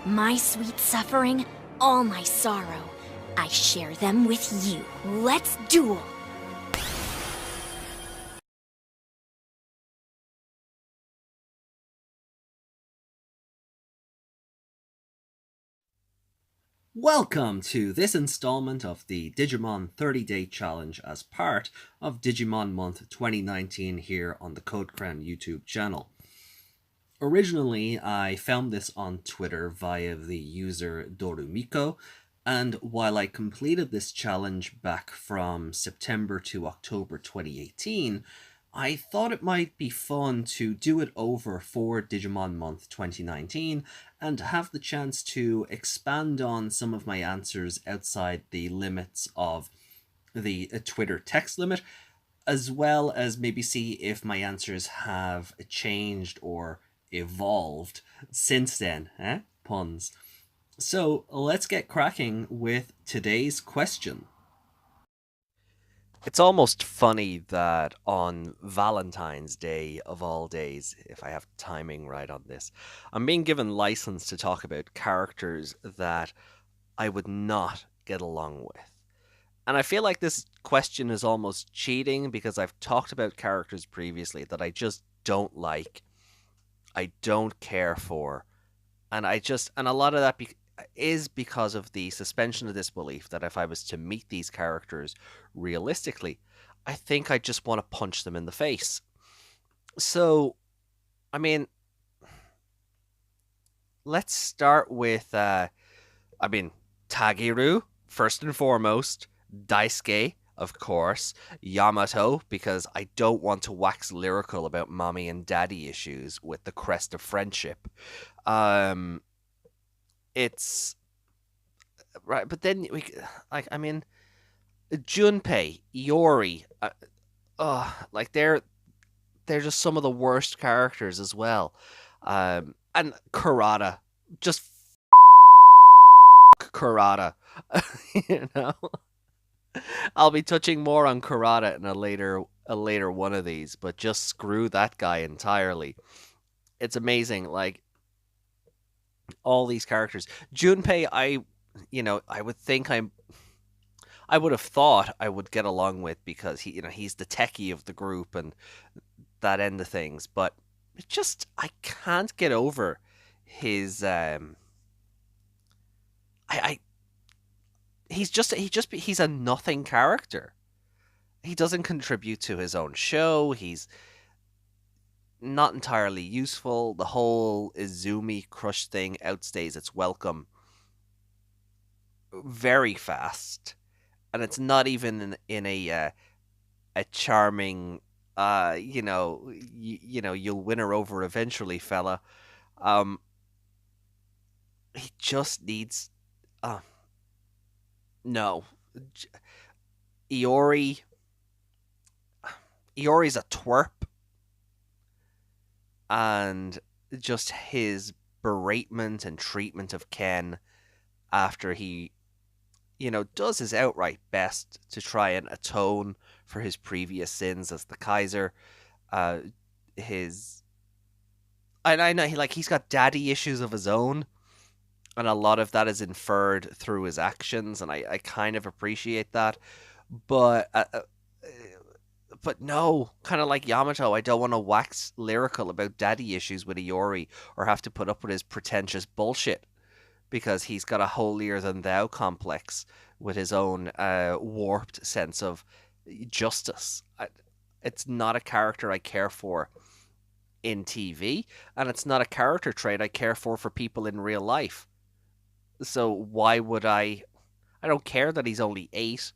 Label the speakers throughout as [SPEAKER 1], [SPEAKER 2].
[SPEAKER 1] My sweet suffering, all my sorrow. I share them with you. Let's duel!
[SPEAKER 2] Welcome to this installment of the Digimon 30-Day Challenge as part of Digimon Month 2019 here on the Code Crown YouTube channel. Originally, I found this on Twitter via the user Dorumiko, and while I completed this challenge back from September to October 2018, I thought it might be fun to do it over for Digimon Month 2019 and have the chance to expand on some of my answers outside the limits of the Twitter text limit, as well as maybe see if my answers have changed or evolved since then. Puns. So let's get cracking with today's question. It's almost funny that on Valentine's Day, of all days, if I have timing right on this, I'm being given license to talk about characters that I would not get along with. And I feel like this question is almost cheating because I've talked about characters previously that I just don't like, I don't care for, and a lot of that is because of the suspension of disbelief that if I was to meet these characters realistically, I think I just want to punch them in the face. So, I mean, let's start with, Tagiru, first and foremost, Daisuke, of course, Yamato, because I don't want to wax lyrical about mommy and daddy issues with the crest of friendship. It's right, but then Junpei, Iori, like they're just some of the worst characters as well. And Kurata, just Kurata, you know. I'll be touching more on Kurata in a later one of these, but just screw that guy entirely. It's amazing, like all these characters. Junpei, I would think I would have thought I would get along with because he's the techie of the group and that end of things, but it just I can't get over his I he's a nothing character. He doesn't contribute to his own show. He's not entirely useful. The whole Izumi crush thing outstays its welcome very fast, and it's not even in a charming you'll win her over eventually fella. um he just needs uh no. J- iori Iori's a twerp, and just his beratement and treatment of Ken after he does his outright best to try and atone for his previous sins as the Kaiser. Uh, his and I know he's got daddy issues of his own, and a lot of that is inferred through his actions, and I kind of appreciate that. But but no, kind of like Yamato, I don't want to wax lyrical about daddy issues with Iori or have to put up with his pretentious bullshit because he's got a holier than thou complex with his own warped sense of justice. It's not a character I care for in TV, and it's not a character trait I care for people in real life. So why would I? I don't care that he's only 8.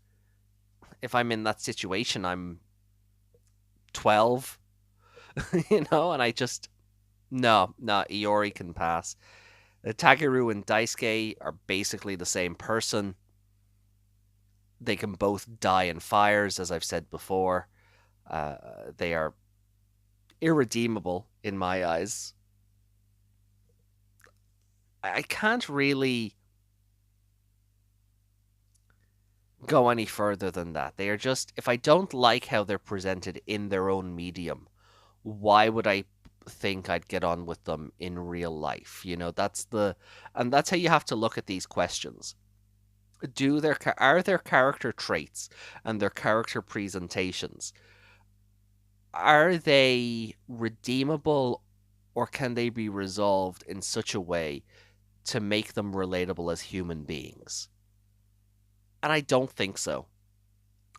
[SPEAKER 2] If I'm in that situation, I'm 12, and I just no, Iori can pass. Takeru and Daisuke are basically the same person. They can both die in fires, as I've said before. They are irredeemable in my eyes. I can't really go any further than that. They are just, if I don't like how they're presented in their own medium, why would I think I'd get on with them in real life. And that's how you have to look at these questions. Are their character traits and their character presentations, are they redeemable, or can they be resolved in such a way to make them relatable as human beings? And I don't think so.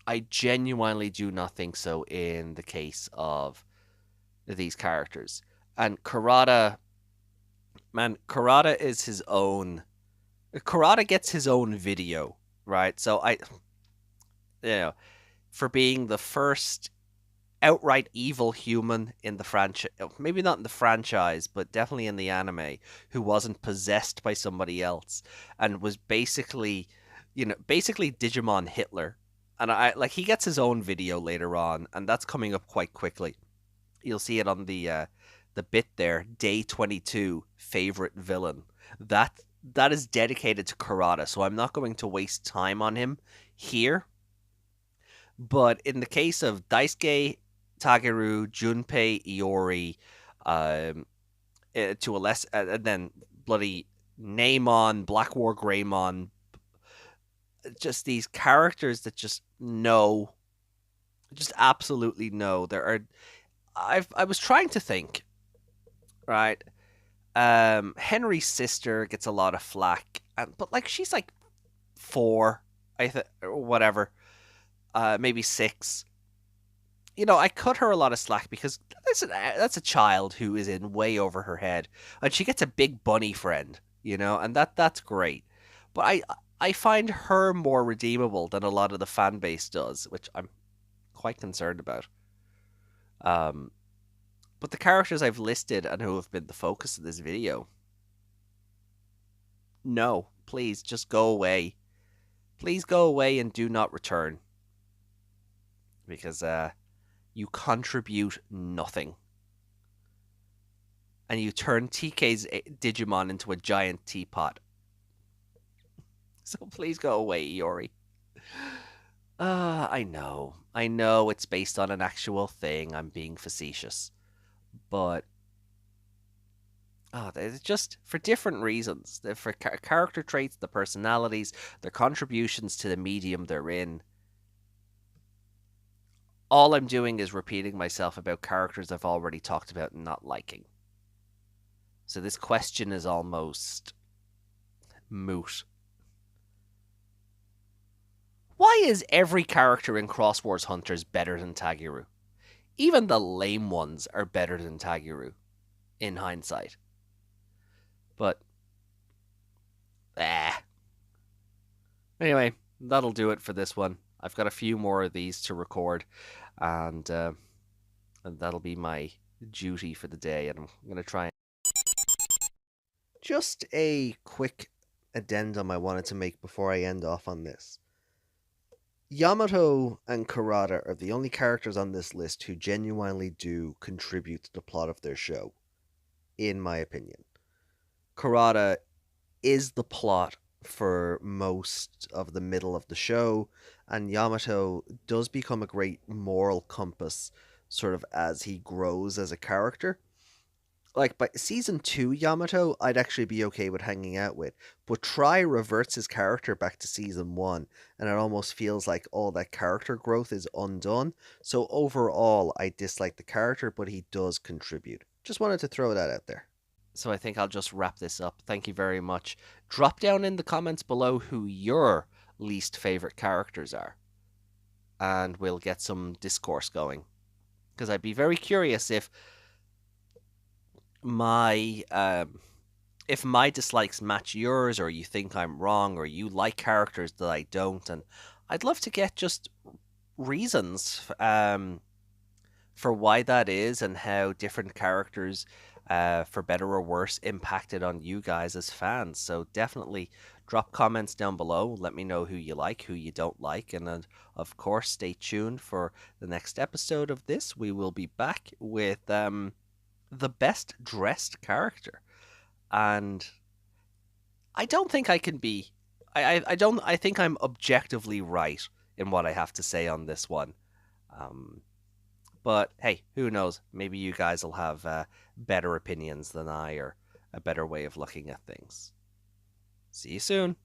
[SPEAKER 2] I genuinely do not think so in the case of these characters. And Karada is his own. Karada gets his own video, right? So you know, for being the first outright evil human in the franchise, maybe not in the franchise, but definitely in the anime, who wasn't possessed by somebody else and was basically Digimon Hitler. And he gets his own video later on, and that's coming up quite quickly. You'll see it on the bit there, day 22, favorite villain. That is dedicated to Karada, so I'm not going to waste time on him here. But in the case of Daisuke, Tageru, Junpei, Iori, to a less, and then bloody Neymon, Black War Greymon, just these characters that just absolutely know. I was trying to think, right? Henry's sister gets a lot of flack, but like she's like 4, or whatever, maybe 6. I cut her a lot of slack because that's a child who is in way over her head, and she gets a big bunny friend, and that's great. But I find her more redeemable than a lot of the fan base does, which I'm quite concerned about. But the characters I've listed and who have been the focus of this video, no, please just go away. Please go away and do not return. Because you contribute nothing. And you turn TK's Digimon into a giant teapot. So please go away, Iori. I know it's based on an actual thing. I'm being facetious. But it's just for different reasons. For character traits, the personalities, their contributions to the medium they're in. All I'm doing is repeating myself about characters I've already talked about and not liking. So this question is almost moot. Why is every character in Cross Wars Hunters better than Tageru? Even the lame ones are better than Tageru, in hindsight. But, anyway, that'll do it for this one. I've got a few more of these to record, and that'll be my duty for the day, and I'm going to try. Just a quick addendum I wanted to make before I end off on this. Yamato and Karada are the only characters on this list who genuinely do contribute to the plot of their show, in my opinion. Karada is the plot for most of the middle of the show, and Yamato does become a great moral compass sort of as he grows as a character. Like, by season 2 Yamato, I'd actually be okay with hanging out with, but Try reverts his character back to season 1, and it almost feels like all that character growth is undone. So overall, I dislike the character, but he does contribute. Just wanted to throw that out there. So I think I'll just wrap this up. Thank you very much. Drop down in the comments below who your least favorite characters are, and we'll get some discourse going. Because I'd be very curious if my dislikes match yours, or you think I'm wrong, or you like characters that I don't, and I'd love to get just reasons for why that is, and how different characters, for better or worse, impacted on you guys as fans. So definitely drop comments down below. Let me know who you like, who you don't like, and of course stay tuned for the next episode of this. We will be back with the best dressed character, and I don't think I can be. I think I'm objectively right in what I have to say on this one. But hey, who knows? Maybe you guys will have better opinions than I, or a better way of looking at things. See you soon.